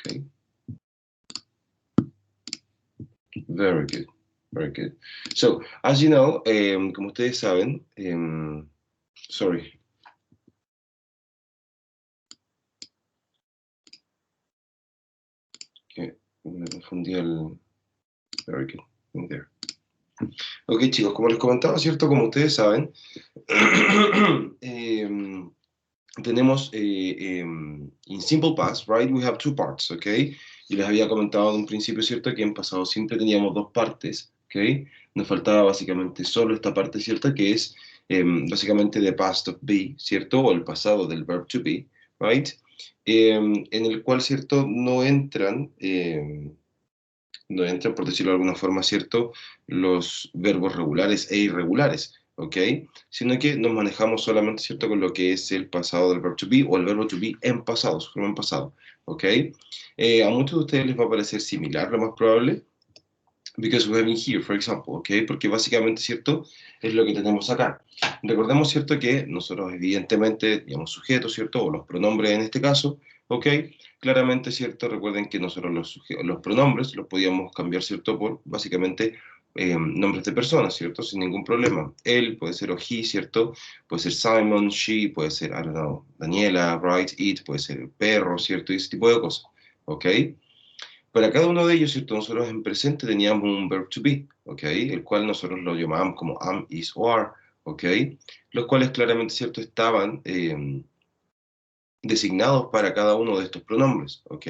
Okay. Very good. Very good. So, as you know, como ustedes saben, sorry. Okay, me confundí el... Very good. In there. Ok, chicos, como les comentaba, ¿cierto? Como ustedes saben, tenemos in simple past, right? We have two parts, ¿ok? Y les había comentado de un principio, ¿cierto? Que en pasado siempre teníamos dos partes, ¿ok? Nos faltaba básicamente solo esta parte, ¿cierto? Que es básicamente the past of be, ¿cierto? O el pasado del verb to be, right? En el cual, ¿cierto? No entran, por decirlo de alguna forma, ¿cierto? Los verbos regulares e irregulares, ¿ok? Sino que nos manejamos solamente, ¿cierto? Con lo que es el pasado del verbo to be o el verbo to be en pasado, su forma en pasado, ¿ok? A muchos de ustedes les va a parecer similar, lo más probable, because we have in here, for example, ¿ok? Porque básicamente, ¿cierto? Es lo que tenemos acá. Recordemos, ¿cierto? Que nosotros, evidentemente, digamos, sujetos, ¿cierto? O los pronombres en este caso, ¿ok? Claramente, ¿cierto? Recuerden que nosotros los pronombres los podíamos cambiar, ¿cierto? Por, básicamente, nombres de personas, ¿cierto? Sin ningún problema. Él puede ser o he, ¿cierto? Puede ser Simon, she, puede ser, I don't know, Daniela, right, it, puede ser el perro, ¿cierto? Y ese tipo de cosas, ¿ok? Para cada uno de ellos, ¿cierto? Nosotros en presente teníamos un verb to be, ¿ok? El cual nosotros lo llamábamos como am, is o are, ¿ok? Los cuales claramente, ¿cierto? Estaban designados para cada uno de estos pronombres, ¿ok?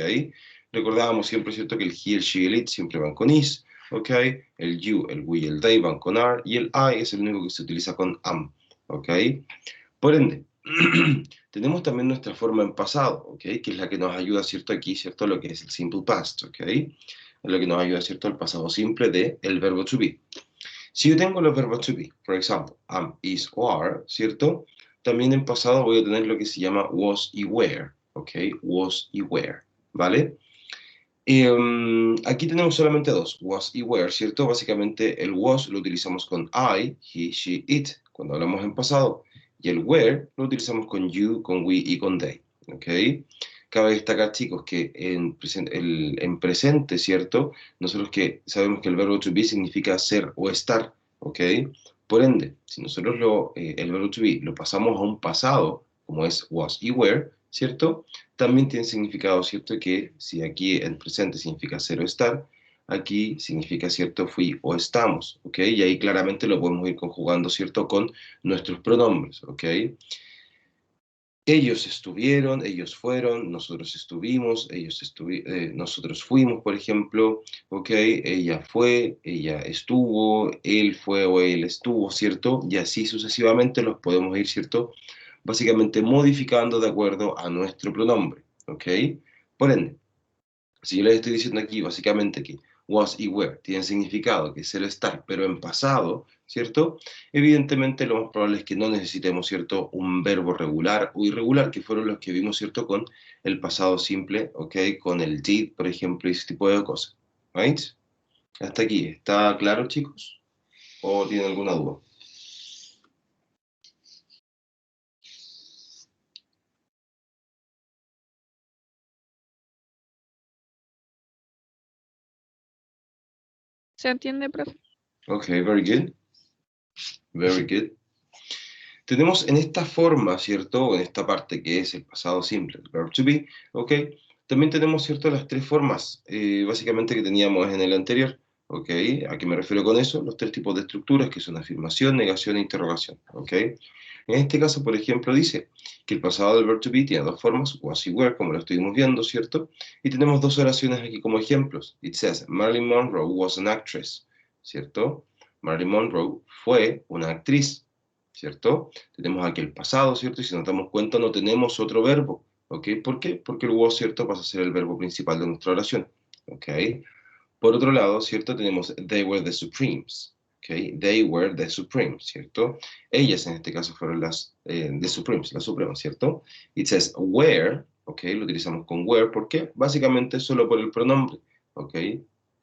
Recordábamos siempre, ¿cierto? Que el he, el she, el it siempre van con is, ¿ok? El you, el we, el they van con are, y el I es el único que se utiliza con am, ¿ok? Por ende, tenemos también nuestra forma en pasado, ¿ok? Que es la que nos ayuda, ¿cierto? Aquí, ¿cierto? Lo que es el simple past, ¿ok? Es lo que nos ayuda, ¿cierto? El pasado simple de el verbo to be. Si yo tengo los verbos to be, por ejemplo, am, is o are, ¿cierto? También en pasado voy a tener lo que se llama was y were, ¿ok? Was y were, ¿vale? Aquí tenemos solamente dos, was y were, ¿cierto? Básicamente el was lo utilizamos con I, he, she, it, cuando hablamos en pasado, y el were lo utilizamos con you, con we y con they, ¿ok? Cabe destacar, chicos, que en presente, ¿cierto? Nosotros que sabemos que el verbo to be significa ser o estar, ¿ok? Por ende, si nosotros el verbo to be lo pasamos a un pasado, como es was y were, ¿cierto? También tiene significado, ¿cierto? Que si aquí en presente significa ser o estar, aquí significa, ¿cierto? Fui o estamos, ¿ok? Y ahí claramente lo podemos ir conjugando, ¿cierto? Con nuestros pronombres, ¿ok? Ellos estuvieron, ellos fueron, nosotros estuvimos, nosotros fuimos, por ejemplo, ¿ok? Ella fue, ella estuvo, él fue o él estuvo, ¿cierto? Y así sucesivamente los podemos ir, ¿cierto? Básicamente modificando de acuerdo a nuestro pronombre, ¿ok? Por ende, si yo les estoy diciendo aquí básicamente que was y were tienen significado, que es el estar, pero en pasado, ¿cierto? Evidentemente lo más probable es que no necesitemos, ¿cierto? Un verbo regular o irregular, que fueron los que vimos, ¿cierto? Con el pasado simple, ¿ok? Con el did, por ejemplo, y ese tipo de cosas, ¿right? Hasta aquí, ¿está claro, chicos? ¿O tienen alguna duda? ¿Se entiende, profe? Ok, very good. Very good. Tenemos en esta forma, ¿cierto? En esta parte que es el pasado simple, el verb to be, ¿ok? También tenemos, ¿cierto? Las tres formas, básicamente, que teníamos en el anterior, ¿ok? ¿A qué me refiero con eso? Los tres tipos de estructuras, que son afirmación, negación e interrogación, ¿ok? En este caso, por ejemplo, dice que el pasado del verb to be tiene dos formas, was y were, como lo estuvimos viendo, ¿cierto? Y tenemos dos oraciones aquí como ejemplos. It says, Marilyn Monroe was an actress, ¿cierto? Marilyn Monroe fue una actriz, ¿cierto? Tenemos aquí el pasado, ¿cierto? Y si nos damos cuenta no tenemos otro verbo, ¿ok? ¿Por qué? Porque el was, ¿cierto? Pasa a ser el verbo principal de nuestra oración, ¿ok? Por otro lado, ¿cierto? Tenemos they were the Supremes, ¿ok? They were the Supremes, ¿cierto? Ellas en este caso fueron las the Supremes, las supremas, ¿cierto? It says were, ¿ok? Lo utilizamos con were, ¿por qué? Básicamente solo por el pronombre, ¿ok?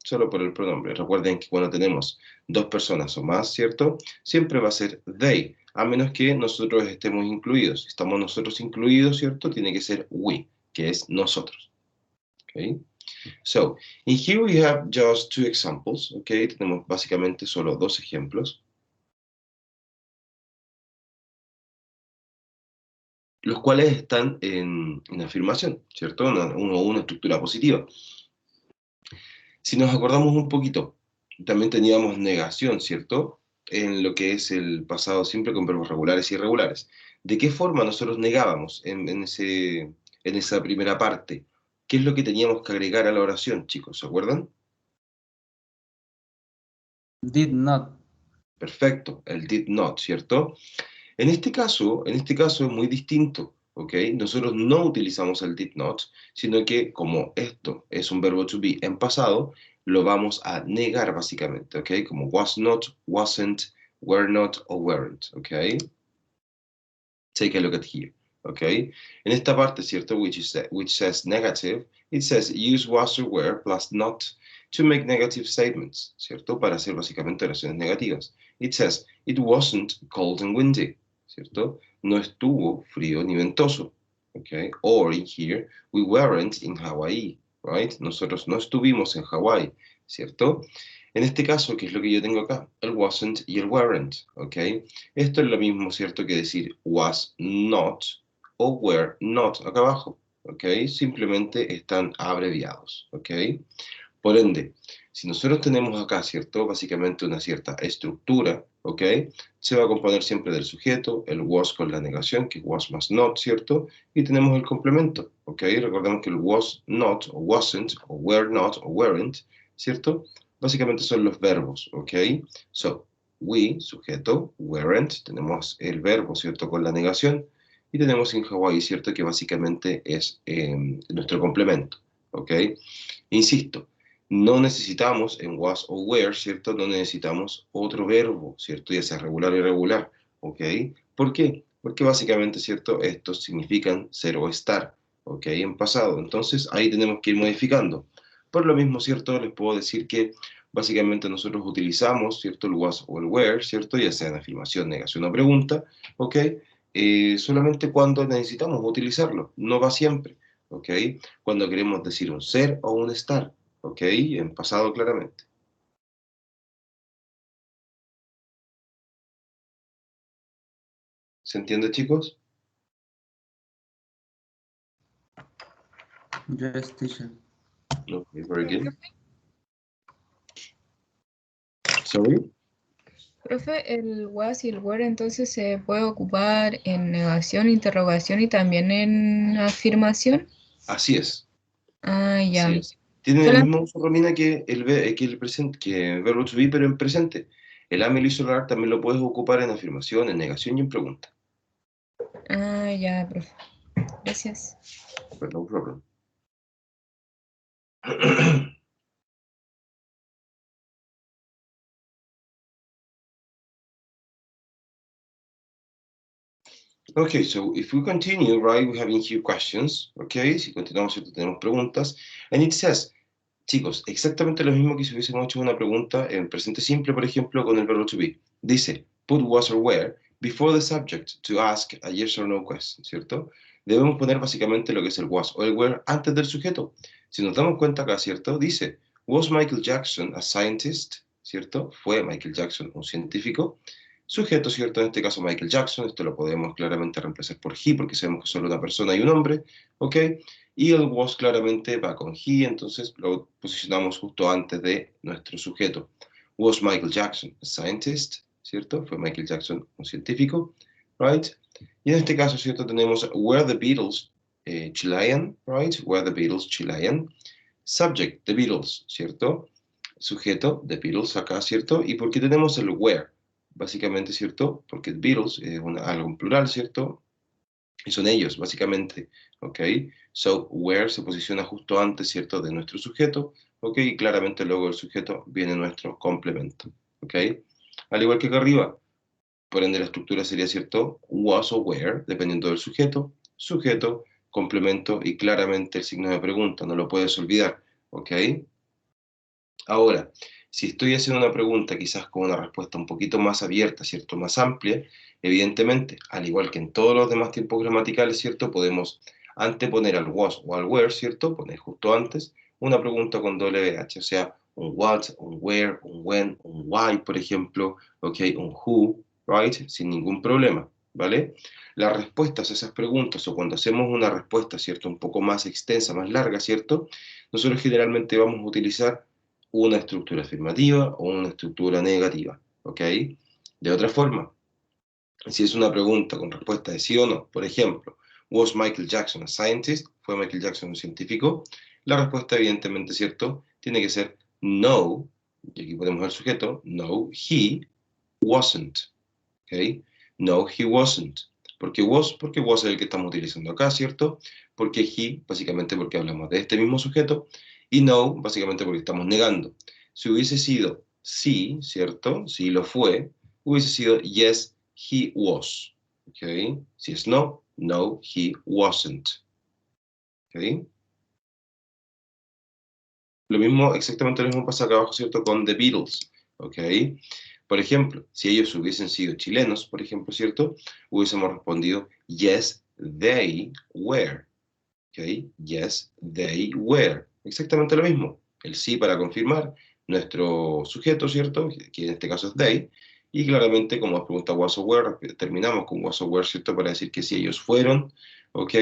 Solo por el pronombre. Recuerden que cuando tenemos dos personas o más, ¿cierto? Siempre va a ser they, a menos que nosotros estemos incluidos. Si estamos nosotros incluidos, ¿cierto? Tiene que ser we, que es nosotros, ¿ok? Okay. So, in here we have just two examples, okay? Tenemos básicamente solo dos ejemplos, los cuales están en afirmación, ¿cierto? Una estructura positiva. Si nos acordamos un poquito, también teníamos negación, ¿cierto? En lo que es el pasado simple con verbos regulares y irregulares. ¿De qué forma nosotros negábamos en esa primera parte? ¿Qué es lo que teníamos que agregar a la oración, chicos? ¿Se acuerdan? Did not. Perfecto, el did not, ¿cierto? En este caso es muy distinto, ¿ok? Nosotros no utilizamos el did not, sino que como esto es un verbo to be en pasado, lo vamos a negar básicamente, ¿ok? Como was not, wasn't, were not o weren't, ¿ok? Take a look at here, ¿ok? En esta parte, ¿cierto? Which says negative, it says use was or were plus not to make negative statements, ¿cierto? Para hacer básicamente oraciones negativas. It says it wasn't cold and windy, ¿cierto? No estuvo frío ni ventoso, ¿ok? Or in here, we weren't in Hawaii, right? Nosotros no estuvimos en Hawái, ¿cierto? En este caso, ¿qué es lo que yo tengo acá? El wasn't y el weren't, ¿ok? Esto es lo mismo, ¿cierto?, que decir was not o were not acá abajo, ¿ok? Simplemente están abreviados, ¿ok? Por ende, si nosotros tenemos acá, ¿cierto?, básicamente una cierta estructura, ¿ok? Se va a componer siempre del sujeto, el was con la negación, que es was más not, ¿cierto? Y tenemos el complemento, ¿ok? Recordemos que el was not, o wasn't, o were not, o weren't, ¿cierto? Básicamente son los verbos, ¿ok? So, we, sujeto, weren't, tenemos el verbo, ¿cierto?, con la negación, y tenemos in Hawaii, ¿cierto?, que básicamente es nuestro complemento, ¿ok? Insisto, no necesitamos en was o were, ¿cierto? No necesitamos otro verbo, ¿cierto? Ya sea regular o irregular, ¿ok? ¿Por qué? Porque básicamente, ¿cierto? Estos significan ser o estar, ¿ok? En pasado. Entonces, ahí tenemos que ir modificando. Por lo mismo, ¿cierto? Les puedo decir que básicamente nosotros utilizamos, ¿cierto? El was o el were, ¿cierto? Ya sea en afirmación, negación o pregunta, ¿ok? Solamente cuando necesitamos utilizarlo, no va siempre, ¿ok? Cuando queremos decir un ser o un estar, ¿ok? En pasado claramente. ¿Se entiende, chicos? Yes, teacher. Okay, very good. Sorry? Profe, el was y el were entonces se puede ocupar en negación, interrogación y también en afirmación. Así es. Ah, ya. Así es. Tiene el Sola- mismo uso, Romina, que el verbo to be, pero en presente. El am y el isolar también lo puedes ocupar en afirmación, en negación y en pregunta. Ah, ya, profe. Gracias. But no problem. Okay, so if we continue, right, we're having here questions, okay, si continuamos, ¿cierto? Tenemos preguntas, and it says, chicos, exactamente lo mismo que si hubiésemos hecho una pregunta en presente simple, por ejemplo, con el verbo to be. Dice, put was or were before the subject to ask a yes or no question, ¿cierto? Debemos poner básicamente lo que es el was o el were antes del sujeto. Si nos damos cuenta acá, ¿cierto? Dice, was Michael Jackson a scientist? ¿Cierto? ¿Fue Michael Jackson un científico? Sujeto, ¿cierto? En este caso Michael Jackson, esto lo podemos claramente reemplazar por he, porque sabemos que es solo una persona y un hombre, ¿ok? Y el was claramente va con he, entonces lo posicionamos justo antes de nuestro sujeto. Was Michael Jackson a scientist? ¿Cierto? Fue Michael Jackson un científico, right? Y en este caso, ¿cierto? Tenemos were the Beatles Chilean, right? Were the Beatles Chilean? Subject, the Beatles, ¿cierto? Sujeto, the Beatles acá, ¿cierto? ¿Y por qué tenemos el were? Básicamente, ¿cierto? Porque Beatles es algo en plural, ¿cierto? Y son ellos, básicamente, ¿ok? So, where se posiciona justo antes, ¿cierto? De nuestro sujeto, ¿ok? Y claramente luego del sujeto viene nuestro complemento, ¿ok? Al igual que acá arriba, por ende la estructura sería, ¿cierto? Was o where, dependiendo del sujeto, sujeto, complemento y claramente el signo de pregunta, no lo puedes olvidar, ¿ok? Ahora, si estoy haciendo una pregunta quizás con una respuesta un poquito más abierta, ¿cierto? Más amplia, evidentemente, al igual que en todos los demás tiempos gramaticales, ¿cierto? Podemos anteponer al was o al were, ¿cierto? Poner justo antes una pregunta con WH, o sea, un what, un where, un when, un why, por ejemplo, ¿ok? Un who, right? Sin ningún problema, ¿vale? Las respuestas a esas preguntas, o cuando hacemos una respuesta, ¿cierto? Un poco más extensa, más larga, ¿cierto? Nosotros generalmente vamos a utilizar una estructura afirmativa o una estructura negativa, ¿ok? De otra forma, si es una pregunta con respuesta de sí o no, por ejemplo, ¿was Michael Jackson a scientist? ¿Fue Michael Jackson un científico? La respuesta, evidentemente, ¿cierto? Tiene que ser no, y aquí ponemos el sujeto, no, he wasn't, ¿ok? No, he wasn't. ¿Por qué was? Porque was es el que estamos utilizando acá, ¿cierto? Porque he, básicamente porque hablamos de este mismo sujeto, y no, básicamente porque estamos negando. Si hubiese sido sí, ¿cierto? Si lo fue, hubiese sido yes, he was. ¿Ok? Si es no, no, he wasn't. ¿Ok? Lo mismo, exactamente lo mismo pasa acá abajo, ¿cierto? Con The Beatles. ¿Ok? Por ejemplo, si ellos hubiesen sido chilenos, por ejemplo, ¿cierto? Hubiésemos respondido yes, they were. ¿Ok? Yes, they were. Exactamente lo mismo. El sí para confirmar nuestro sujeto, ¿cierto? Que en este caso es they. Y claramente, como nos pregunta was or were, terminamos con was or were, ¿cierto? Para decir que si ellos fueron, ¿ok?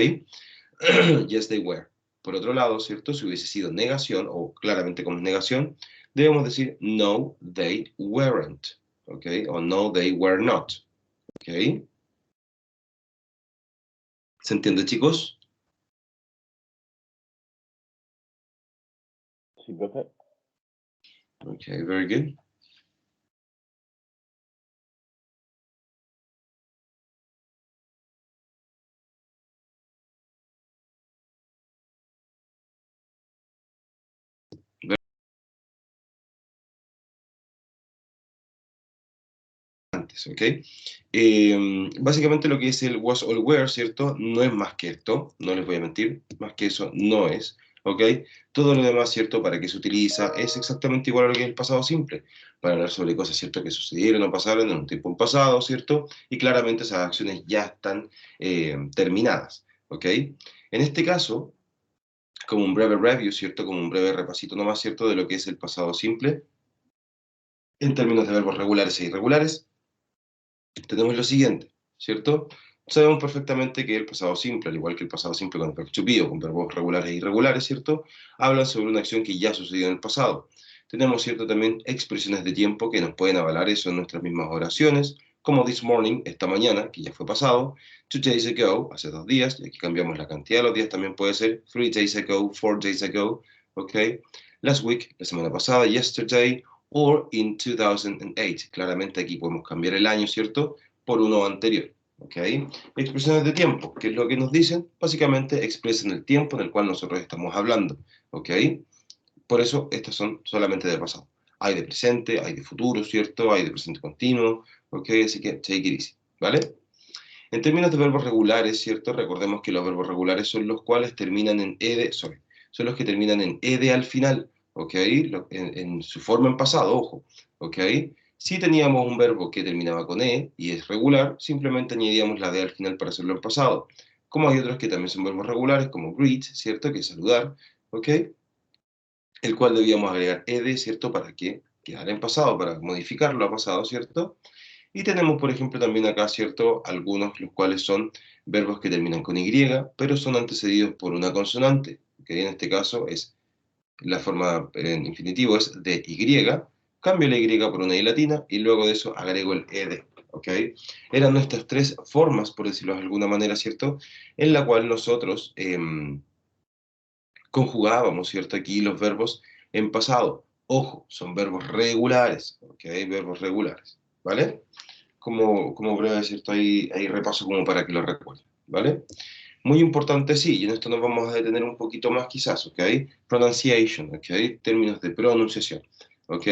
Yes, they were. Por otro lado, ¿cierto? Si hubiese sido negación, o claramente como negación, debemos decir no, they weren't, ¿ok? O no, they were not, ¿ok? ¿Se entiende, chicos? Sí, profe. Okay, very good. Antes, ¿ok? Básicamente lo que es el was or were, ¿cierto? No es más que esto, no les voy a mentir, más que eso no es, ¿ok? Todo lo demás, ¿cierto? ¿Para qué se utiliza? Es exactamente igual a lo que es el pasado simple, para hablar sobre cosas, ¿cierto? Que sucedieron o pasaron en un tiempo pasado, ¿cierto? Y claramente esas acciones ya están terminadas, ¿ok? En este caso, como un breve review, ¿cierto? Como un breve repasito nomás, ¿cierto? De lo que es el pasado simple, en términos de verbos regulares e irregulares, tenemos lo siguiente, ¿cierto? Sabemos perfectamente que el pasado simple, al igual que el pasado simple con el verbo to be o con verbos regulares e irregulares, ¿cierto? Hablan sobre una acción que ya sucedió en el pasado. Tenemos, ¿cierto? También expresiones de tiempo que nos pueden avalar eso en nuestras mismas oraciones, como this morning, esta mañana, que ya fue pasado, 2 days ago, hace 2 días, y aquí cambiamos la cantidad de los días, también puede ser 3 days ago, 4 days ago, ¿ok? Last week, la semana pasada, yesterday, or in 2008. Claramente aquí podemos cambiar el año, ¿cierto? Por uno anterior, ¿ok? Expresiones de tiempo, ¿qué es lo que nos dicen? Básicamente expresan el tiempo en el cual nosotros estamos hablando, ¿ok? Por eso estas son solamente de pasado. Hay de presente, hay de futuro, ¿cierto? Hay de presente continuo, ¿ok? Así que take it easy, ¿vale? En términos de verbos regulares, ¿cierto? Recordemos que los verbos regulares son los cuales terminan en ed, son los que terminan en ed al final, ¿ok? En su forma en pasado, ojo, ¿ok? Si teníamos un verbo que terminaba con e y es regular, simplemente añadíamos la d al final para hacerlo en pasado. Como hay otros que también son verbos regulares, como greet, ¿cierto? Que es saludar, ¿ok? El cual debíamos agregar ed, ¿cierto? Para que quedara en pasado, para modificarlo a pasado, ¿cierto? Y tenemos, por ejemplo, también acá, ¿cierto? Algunos, los cuales son verbos que terminan con Y, pero son antecedidos por una consonante, que en este caso es la forma en infinitivo, es de Y, cambio la Y por una I latina y luego de eso agrego el ed, ¿ok? Eran nuestras tres formas, por decirlo de alguna manera, ¿cierto? En la cual nosotros conjugábamos, ¿cierto? Aquí los verbos en pasado. Ojo, son verbos regulares, ¿ok? Verbos regulares, ¿vale? Como breve, ¿cierto? Hay repaso como para que lo recuerden, ¿vale? Muy importante, sí, y en esto nos vamos a detener un poquito más quizás, ¿ok? Pronunciation, ¿ok? Términos de pronunciación, ¿ok?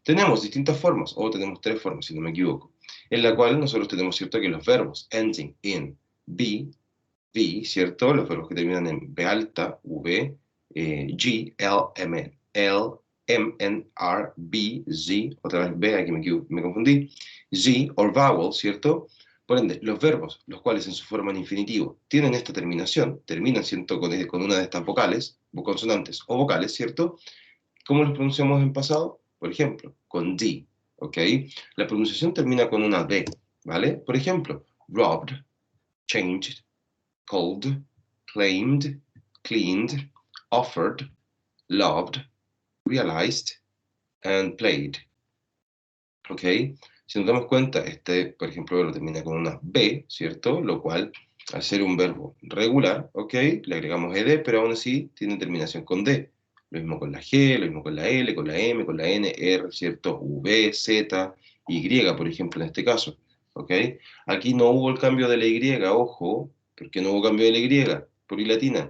Tenemos distintas formas, o tenemos tres formas, si no me equivoco, en la cual nosotros tenemos, ¿cierto? Que los verbos ending in be, V, ¿cierto? Los verbos que terminan en B alta, V, G, L, M, L, M, N, R, B, Z, otra vez B, aquí me confundí, Z, or vowel, ¿cierto? Por ende, los verbos, los cuales en su forma en infinitivo tienen esta terminación, terminan, ¿cierto?, con una de estas vocales, consonantes o vocales, ¿cierto? ¿Cómo los pronunciamos en pasado? Por ejemplo, con D, ¿ok? La pronunciación termina con una D, ¿vale? Por ejemplo, robbed, changed, called, claimed, cleaned, offered, loved, realized, and played, ¿ok? Si nos damos cuenta, por ejemplo, verbo termina con una B, ¿cierto? Lo cual, al ser un verbo regular, ¿ok? Le agregamos ed, pero aún así tiene terminación con D. Lo mismo con la G, lo mismo con la L, con la M, con la N, R, ¿cierto? V, Z, Y, por ejemplo, en este caso, ¿ok? Aquí no hubo el cambio de la Y, ojo, porque no hubo cambio de la Y, por I latina.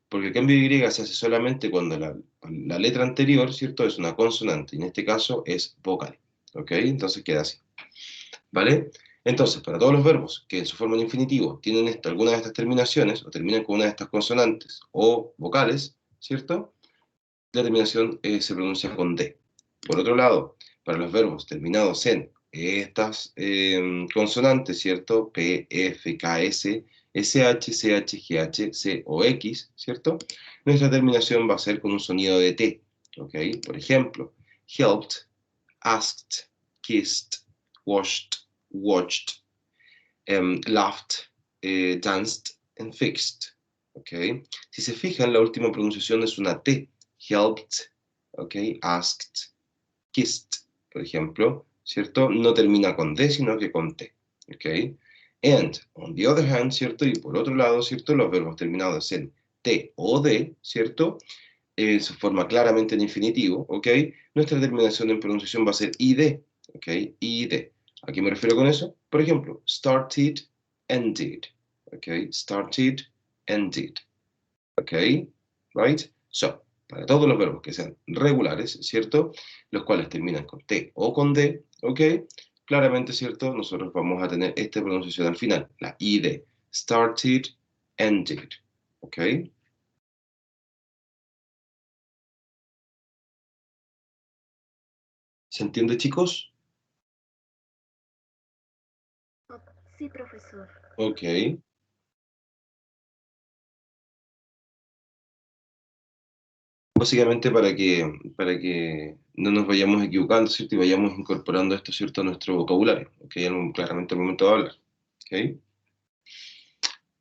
Porque el cambio de Y se hace solamente cuando la letra anterior, ¿cierto? Es una consonante, y en este caso es vocal, ¿ok? Entonces queda así. ¿Vale? Entonces, para todos los verbos que en su forma en infinitivo tienen alguna de estas terminaciones, o terminan con una de estas consonantes o vocales, ¿cierto? La terminación se pronuncia con D. Por otro lado, para los verbos terminados en estas consonantes, ¿cierto? P, F, K, S, SH, CH, GH, C o X, ¿cierto? Nuestra terminación va a ser con un sonido de T, ¿ok? Por ejemplo, helped, asked, kissed, washed, watched, laughed, danced, and fixed. ¿Okay? Si se fijan, la última pronunciación es una T. Helped, ¿okay? Asked, kissed, por ejemplo, ¿cierto? No termina con D, sino que con T. ¿Okay? And, on the other hand, ¿cierto? Y por otro lado, ¿cierto? Los verbos terminados en T o D, ¿cierto? Se forma claramente en infinitivo, ¿ok? Nuestra terminación en pronunciación va a ser id, ¿ok? Id. ¿A qué me refiero con eso? Por ejemplo, started, ended, ¿ok? Started, ended, ¿ok? Right? So, para todos los verbos que sean regulares, ¿cierto? Los cuales terminan con T o con D, ¿ok? Claramente, ¿cierto? Nosotros vamos a tener esta pronunciación al final, la id, started, ended, ¿ok? ¿Se entiende, chicos? Sí, profesor. Ok. Básicamente para que no nos vayamos equivocando, ¿cierto? Y vayamos incorporando esto, ¿cierto? A nuestro vocabulario, ¿ok? Claramente al momento de hablar, ¿ok?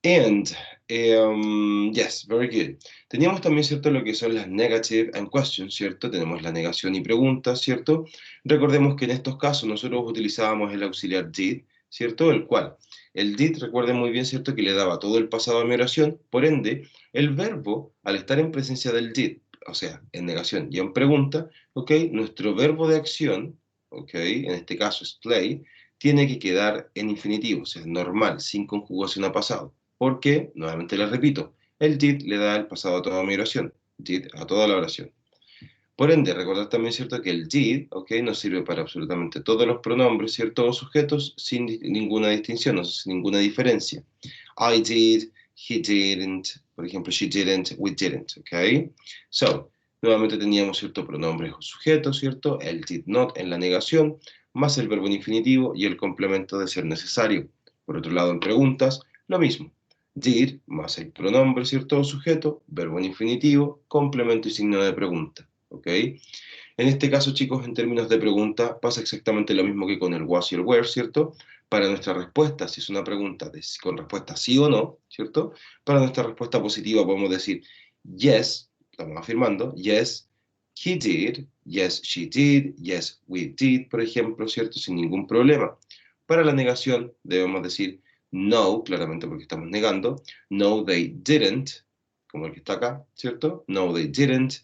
And, yes, very good. Teníamos también, ¿cierto? Lo que son las negative and questions, ¿cierto? Tenemos la negación y preguntas, ¿cierto? Recordemos que en estos casos nosotros utilizábamos el auxiliar did, ¿cierto? El cual, el did, recuerden muy bien, ¿cierto? Que le daba todo el pasado a mi oración, por ende, el verbo, al estar en presencia del did, o sea, en negación y en pregunta, ¿ok? Nuestro verbo de acción, ¿ok? En este caso es play, tiene que quedar en infinitivo, o sea, normal, sin conjugación a pasado. Porque, nuevamente les repito, el did le da el pasado a toda mi oración, did a toda la oración. Por ende, recordad también, ¿cierto?, que el did, ¿ok?, nos sirve para absolutamente todos los pronombres, ¿cierto?, o sujetos sin ninguna distinción, o sea, sin ninguna diferencia. I did, he didn't, por ejemplo, she didn't, we didn't, ¿ok? So, nuevamente teníamos, ¿cierto?, pronombres o sujetos, ¿cierto?, el did not en la negación, más el verbo en infinitivo y el complemento de ser necesario. Por otro lado, en preguntas, lo mismo. Did más el pronombre, ¿cierto?, o sujeto, verbo en infinitivo, complemento y signo de pregunta. ¿Ok? En este caso, chicos, en términos de pregunta, pasa exactamente lo mismo que con el was y el were, ¿cierto? Para nuestra respuesta, si es una pregunta con respuesta sí o no, ¿cierto? Para nuestra respuesta positiva podemos decir yes, estamos afirmando, yes, he did, yes, she did, yes, we did, por ejemplo, ¿cierto? Sin ningún problema. Para la negación, debemos decir no, claramente porque estamos negando, no, they didn't, como el que está acá, ¿cierto? No, they didn't.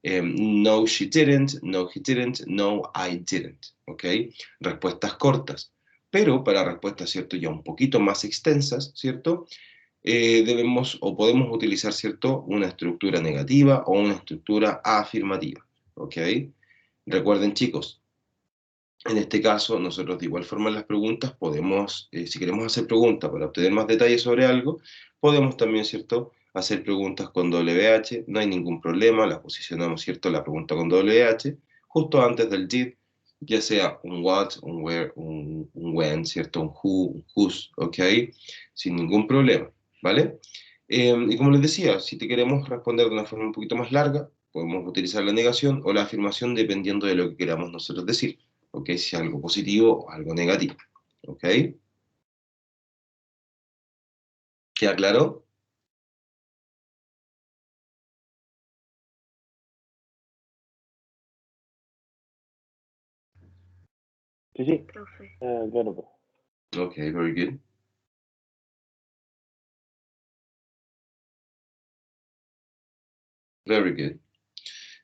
No, she didn't, no, he didn't, no, I didn't, ¿ok? Respuestas cortas. Pero para respuestas, ¿cierto?, ya un poquito más extensas, ¿cierto?, debemos o podemos utilizar, ¿cierto?, una estructura negativa o una estructura afirmativa, ¿ok? Recuerden, chicos, en este caso, nosotros de igual forma en las preguntas podemos, si queremos hacer preguntas para obtener más detalles sobre algo, podemos también, ¿cierto?, hacer preguntas con WH, no hay ningún problema, la posicionamos, ¿cierto?, la pregunta con WH, justo antes del did, ya sea un what, un where, un when, ¿cierto? Un who, un whose, ¿ok? Sin ningún problema, ¿vale? Y como les decía, si te queremos responder de una forma un poquito más larga, podemos utilizar la negación o la afirmación dependiendo de lo que queramos nosotros decir, ¿ok? Si es algo positivo o algo negativo, ¿ok? ¿Queda claro? Sí, sí. Profe. Claro, pues. Okay, very good. Very good.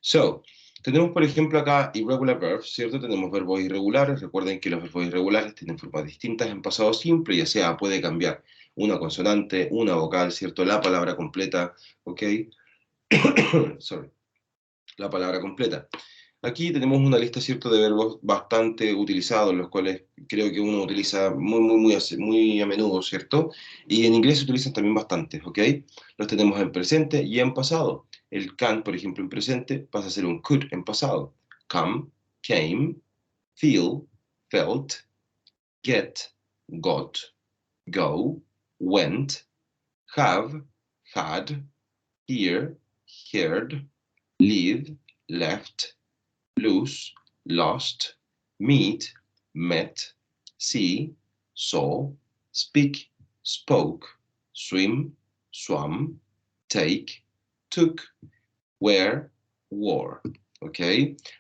So, tenemos por ejemplo acá irregular verbs, ¿cierto? Tenemos verbos irregulares. Recuerden que los verbos irregulares tienen formas distintas en pasado simple, ya sea puede cambiar una consonante, una vocal, ¿cierto? La palabra completa, ¿ok? Sorry. La palabra completa. Aquí tenemos una lista, ¿cierto?, de verbos bastante utilizados, los cuales creo que uno utiliza muy a menudo, ¿cierto? Y en inglés se utilizan también bastantes, ¿ok? Los tenemos en presente y en pasado. El can, por ejemplo, en presente pasa a ser un could en pasado. Come, came, feel, felt, get, got, go, went, have, had, hear, heard, live, left, lose, lost, meet, met, see, saw, speak, spoke, swim, swam, take, took, wear, wore. ¿Ok?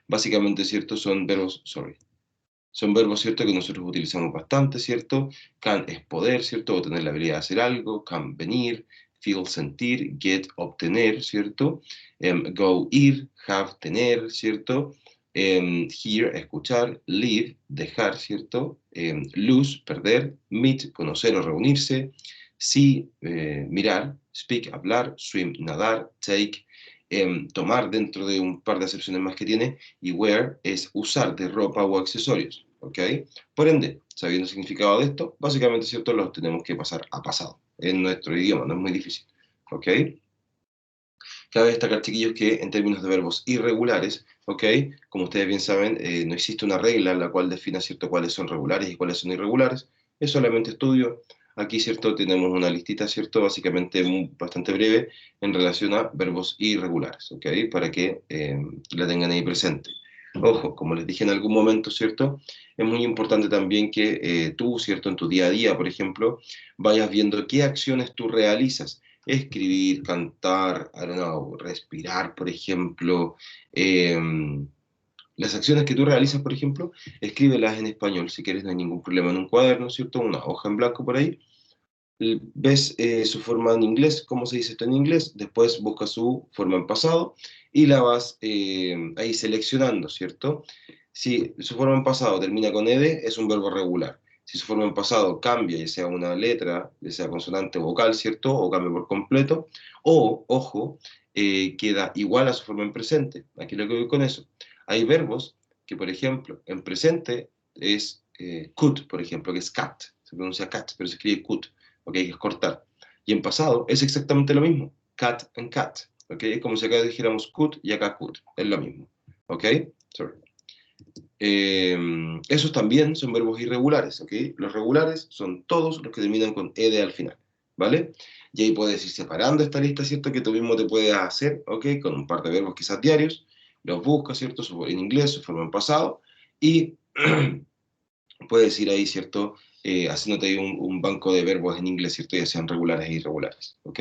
Básicamente, ¿cierto? Son verbos, son verbos, ¿cierto? Que nosotros utilizamos bastante, ¿cierto? Can es poder, ¿cierto? O tener la habilidad de hacer algo. Can, venir. Feel, sentir. Get, obtener, ¿cierto? Go, ir. Have, tener, ¿cierto? Hear, escuchar. Live, dejar, ¿cierto? Lose, perder. Meet, conocer o reunirse. See, mirar. Speak, hablar. Swim, nadar. Take, tomar dentro de un par de acepciones más que tiene. Y wear es usar de ropa o accesorios. ¿Ok? Por ende, sabiendo el significado de esto, básicamente, ¿cierto?, los tenemos que pasar a pasado en nuestro idioma, no es muy difícil. ¿Ok? Cabe destacar, chiquillos, que en términos de verbos irregulares, ¿ok?, como ustedes bien saben, no existe una regla en la cual defina, ¿cierto?, cuáles son regulares y cuáles son irregulares. Es solamente estudio. Aquí, ¿cierto?, tenemos una listita, ¿cierto?, básicamente bastante breve en relación a verbos irregulares, ¿ok?, para que la tengan ahí presente. Ojo, como les dije en algún momento, ¿cierto?, es muy importante también que tú, ¿cierto?, en tu día a día, por ejemplo, vayas viendo qué acciones tú realizas. Escribir, cantar, I don't know, respirar, por ejemplo. Las acciones que tú realizas, por ejemplo, escríbelas en español, si quieres, no hay ningún problema, en un cuaderno, ¿cierto? Una hoja en blanco por ahí. Ves su forma en inglés, cómo se dice esto en inglés, después buscas su forma en pasado y la vas ahí seleccionando, ¿cierto? Si su forma en pasado termina con ed, es un verbo regular. Si su forma en pasado cambia, ya sea una letra, ya sea consonante o vocal, ¿cierto? O cambia por completo, o, ojo, queda igual a su forma en presente. Aquí lo que voy con eso. Hay verbos que, por ejemplo, en presente es could, por ejemplo, que es cat. Se pronuncia cat, pero se escribe could. ¿Ok? Que es cortar. Y en pasado es exactamente lo mismo, cat and cat, ¿ok? Es como si acá dijéramos could y acá could, es lo mismo, ¿ok? Sorry. Esos también son verbos irregulares, ¿ok? Los regulares son todos los que terminan con ed al final, ¿vale? Y ahí puedes ir separando esta lista, ¿cierto? Que tú mismo te puedes hacer, ¿ok? Con un par de verbos quizás diarios, los buscas, ¿cierto? En inglés, su forma en pasado, y puedes ir ahí, ¿cierto? Haciéndote ahí un banco de verbos en inglés, ¿cierto? Ya sean regulares e irregulares, ¿ok?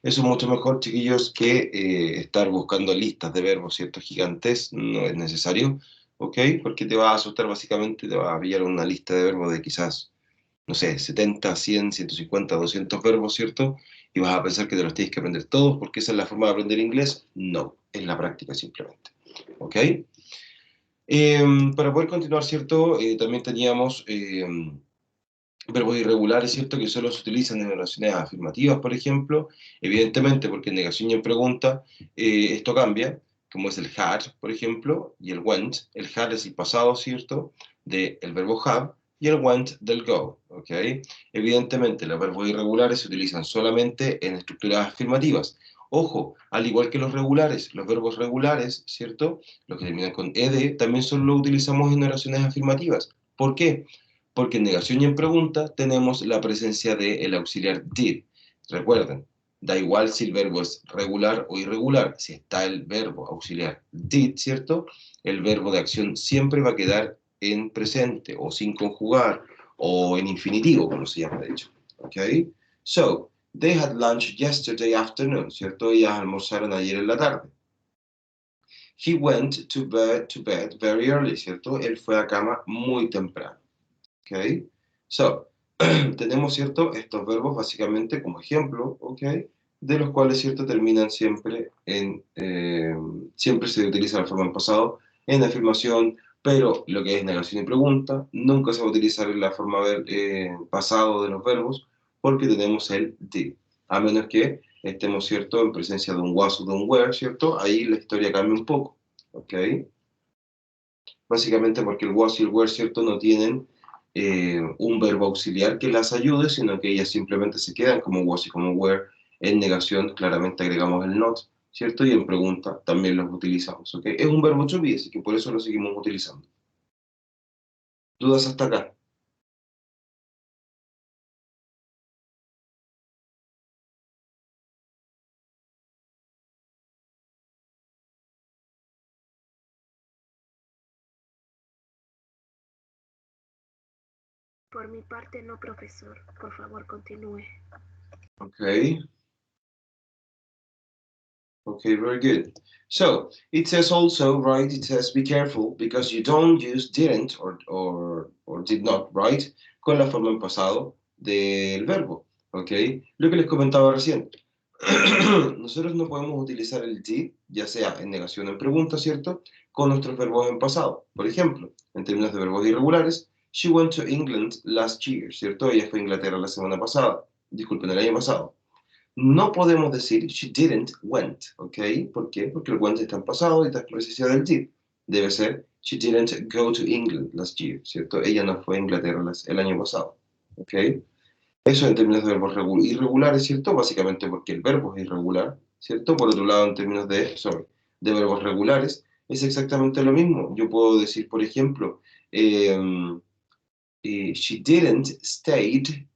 Eso es mucho mejor, chiquillos, que estar buscando listas de verbos, ¿cierto? Gigantes, no es necesario, ¿ok? Porque te va a asustar básicamente, te va a pillar una lista de verbos de quizás, no sé, 70, 100, 150, 200 verbos, ¿cierto? Y vas a pensar que te los tienes que aprender todos porque esa es la forma de aprender inglés. No, es la práctica simplemente, ¿ok? Para poder continuar, ¿cierto? También teníamos verbos irregulares, ¿cierto? Que solo se utilizan en oraciones afirmativas, por ejemplo. Evidentemente, porque en negación y en pregunta esto cambia, como es el had, por ejemplo, y el went. El had es el pasado, ¿cierto?, del verbo have, y el went del go, ¿ok? Evidentemente, los verbos irregulares se utilizan solamente en estructuras afirmativas. Ojo, al igual que los regulares, los verbos regulares, ¿cierto? Los que terminan con ed, también solo lo utilizamos en oraciones afirmativas. ¿Por qué? Porque en negación y en pregunta tenemos la presencia del auxiliar did. Recuerden, da igual si el verbo es regular o irregular, si está el verbo auxiliar did, ¿cierto? El verbo de acción siempre va a quedar en presente, o sin conjugar, o en infinitivo, como se llama de hecho. ¿Ok? So, they had lunch yesterday afternoon, ¿cierto? Ellas almorzaron ayer en la tarde. He went to bed very early, ¿cierto? Él fue a cama muy temprano. ¿Ok? So, tenemos, ¿cierto? Estos verbos básicamente como ejemplo, ¿ok? De los cuales, ¿cierto? Terminan siempre en... siempre se utiliza la forma en pasado, en afirmación, pero lo que es negación y pregunta, nunca se va a utilizar en la forma pasado de los verbos, porque tenemos el did. A menos que estemos, ¿cierto? En presencia de un was o de un were, ¿cierto? Ahí la historia cambia un poco, ¿ok? Básicamente porque el was y el were, ¿cierto? No tienen un verbo auxiliar que las ayude, sino que ellas simplemente se quedan como was y como were. En negación claramente agregamos el not, ¿cierto? Y en pregunta también los utilizamos, ¿ok? Es un verbo to be, así que por eso lo seguimos utilizando. ¿Dudas hasta acá? Por mi parte no, profesor. Por favor, continúe. Okay. Okay, very good. So, it says also, right, it says be careful because you don't use didn't or did not, right, con la forma en pasado del verbo, ¿ok? Lo que les comentaba recién. Nosotros no podemos utilizar el did, ya sea en negación o en pregunta, ¿cierto? Con nuestros verbos en pasado. Por ejemplo, en términos de verbos irregulares, she went to England last year, ¿cierto? Ella fue a Inglaterra la semana pasada. Disculpen, el año pasado. No podemos decir she didn't went, ¿ok? ¿Por qué? Porque el went está en pasado y está en presencia del did. Debe ser she didn't go to England last year, ¿cierto? Ella no fue a Inglaterra el año pasado, ¿ok? Eso en términos de verbos irregulares, ¿cierto? Básicamente porque el verbo es irregular, ¿cierto? Por otro lado, en términos de verbos regulares, es exactamente lo mismo. Yo puedo decir, por ejemplo, she didn't stayed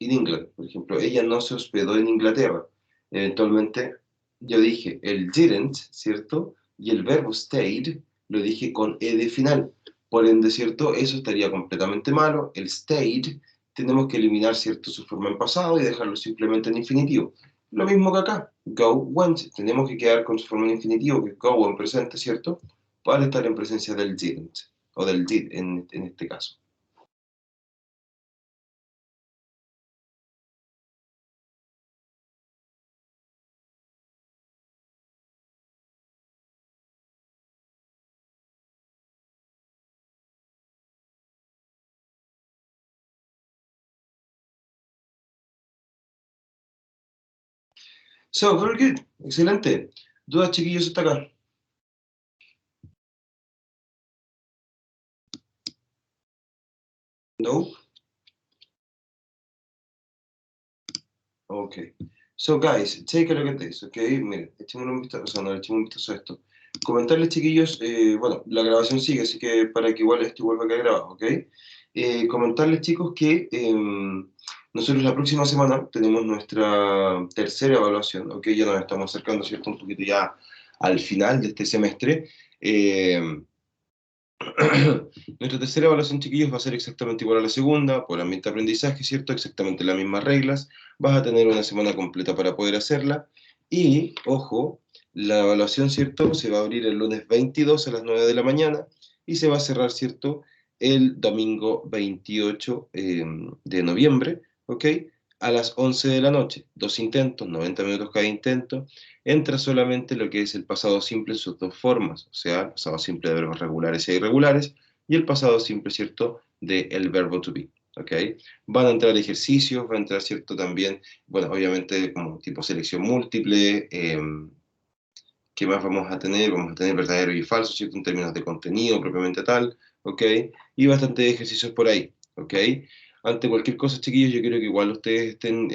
in England, por ejemplo, ella no se hospedó en Inglaterra. Eventualmente, yo dije el didn't, ¿cierto? Y el verbo stayed lo dije con ed final. Por ende, ¿cierto? Eso estaría completamente malo. El stayed tenemos que eliminar, ¿cierto? Su forma en pasado y dejarlo simplemente en infinitivo. Lo mismo que acá. Go, went. Tenemos que quedar con su forma en infinitivo, que es go en presente, ¿cierto? Para estar en presencia del didn't, o del did en este caso. So, very good. Excelente. ¿Dudas, chiquillos, hasta acá? No? Okay. So, guys, take a look at this, okay? Miren, echemos un vistazo, o sea, no, echemos un vistazo a esto. Comentarles, chiquillos, bueno, la grabación sigue, así que para que igual esto vuelva a quedar grabado, ¿ok? Comentarles, chicos, que nosotros la próxima semana tenemos nuestra tercera evaluación, ¿ok? Ya nos estamos acercando, ¿cierto? Un poquito ya al final de este semestre. Nuestra tercera evaluación, chiquillos, va a ser exactamente igual a la segunda, por ambiente de aprendizaje, ¿cierto? Exactamente las mismas reglas. Vas a tener una semana completa para poder hacerla. Y, ojo, la evaluación, ¿cierto? Se va a abrir el lunes 22 a las 9 de la mañana y se va a cerrar, ¿cierto? El domingo 28 de noviembre, ¿ok? A las 11 de la noche. 2 intentos, 90 minutos cada intento. Entra solamente lo que es el pasado simple en sus dos formas, o sea, el pasado simple de verbos regulares e irregulares, y el pasado simple, ¿cierto?, del verbo to be, ¿ok? Van a entrar ejercicios, va a entrar, ¿cierto?, también, bueno, obviamente como tipo selección múltiple, ¿qué más vamos a tener? Vamos a tener verdadero y falso, ¿cierto?, en términos de contenido propiamente tal, ¿ok? Y bastante ejercicios por ahí, ¿ok? ante cualquier cosa, chiquillos, yo quiero que igual ustedes estén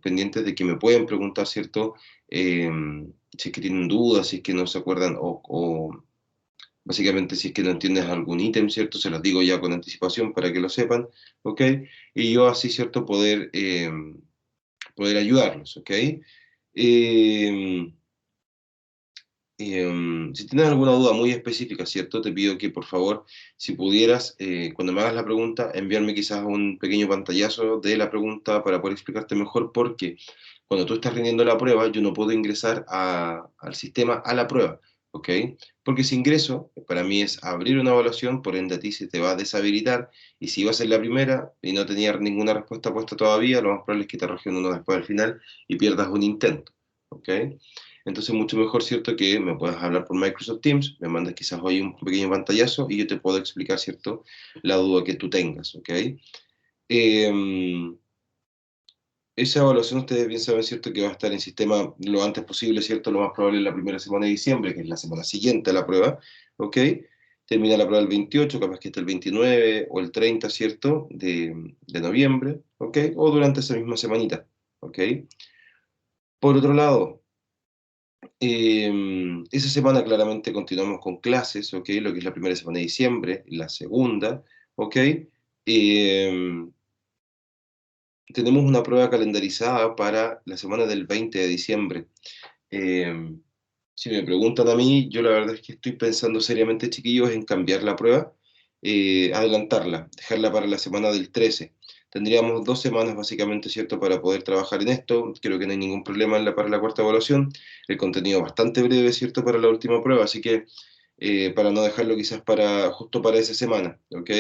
pendientes de que me pueden preguntar, ¿cierto? Si es que tienen dudas, si es que no se acuerdan, o básicamente si es que no entiendes algún ítem, ¿cierto? Se los digo ya con anticipación para que lo sepan, ¿ok? Y yo así, ¿cierto? Poder ayudarlos, ¿ok? Si tienes alguna duda muy específica, ¿cierto? Te pido que por favor, si pudieras, cuando me hagas la pregunta, enviarme quizás un pequeño pantallazo de la pregunta para poder explicarte mejor, porque cuando tú estás rindiendo la prueba, yo no puedo ingresar al sistema a la prueba, ¿ok? Porque si ingreso, para mí es abrir una evaluación, por ende a ti se te va a deshabilitar, y si ibas en la primera y no tenías ninguna respuesta puesta todavía, lo más probable es que te arrojen uno después al final y pierdas un intento, ¿ok? Entonces, mucho mejor, ¿cierto? Que me puedas hablar por Microsoft Teams, me mandas quizás hoy un pequeño pantallazo y yo te puedo explicar, ¿cierto? La duda que tú tengas, ¿ok? Esa evaluación ustedes bien saben, ¿cierto? Que va a estar en sistema lo antes posible, ¿cierto? Lo más probable en la primera semana de diciembre, que es la semana siguiente a la prueba, ¿ok? Termina la prueba el 28, capaz que esté el 29 o el 30, ¿cierto? De noviembre, ¿ok? O durante esa misma semanita, ¿ok? Por otro lado, esa semana claramente continuamos con clases, ¿ok? Lo que es la primera semana de diciembre, la segunda, ¿ok? Tenemos una prueba calendarizada para la semana del 20 de diciembre. Si me preguntan a mí, yo la verdad es que estoy pensando seriamente, chiquillos, en cambiar la prueba, adelantarla, dejarla para la semana del 13. Tendríamos 2 semanas básicamente, ¿cierto?, para poder trabajar en esto. Creo que no hay ningún problema para la cuarta evaluación. El contenido bastante breve, ¿cierto?, para la última prueba, así que para no dejarlo quizás justo para esa semana, ¿ok?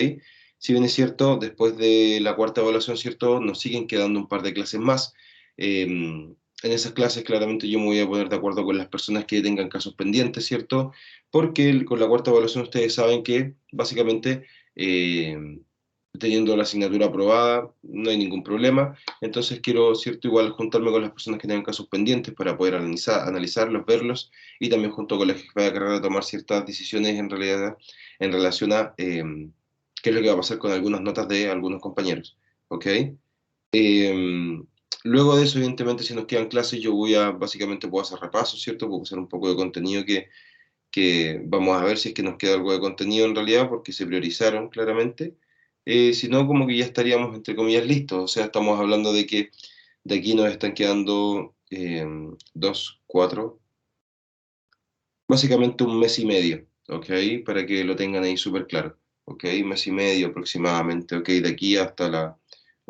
Si bien es cierto, después de la cuarta evaluación, ¿cierto?, nos siguen quedando un par de clases más. En esas clases claramente yo me voy a poner de acuerdo con las personas que tengan casos pendientes, ¿cierto? Porque con la cuarta evaluación ustedes saben que básicamente teniendo la asignatura aprobada no hay ningún problema. Entonces quiero, ¿cierto?, igual juntarme con las personas que tengan casos pendientes para poder analizarlos, verlos y también junto con la jefa de carrera tomar ciertas decisiones en realidad en relación a qué es lo que va a pasar con algunas notas de algunos compañeros, ¿ok? Luego de eso, evidentemente, si nos quedan clases, yo básicamente puedo hacer repasos, ¿cierto? Puedo hacer un poco de contenido que vamos a ver si es que nos queda algo de contenido en realidad, porque se priorizaron claramente. Si no, como que ya estaríamos, entre comillas, listos. O sea, estamos hablando de que de aquí nos están quedando 2, 4, básicamente un mes y medio, ¿ok? Para que lo tengan ahí súper claro, ¿ok? Mes y medio aproximadamente, ¿ok? De aquí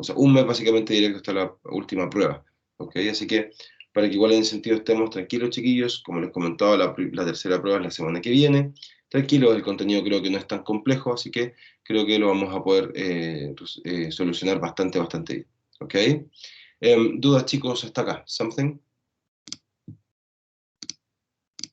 o sea, un mes básicamente directo hasta la última prueba, ¿ok? Así que para que igual en ese sentido estemos tranquilos, chiquillos, como les comentaba, la tercera prueba es la semana que viene. Tranquilos, el contenido creo que no es tan complejo, así que creo que lo vamos a poder solucionar bastante bien, ¿ok? Dudas, chicos, hasta acá. ¿Something?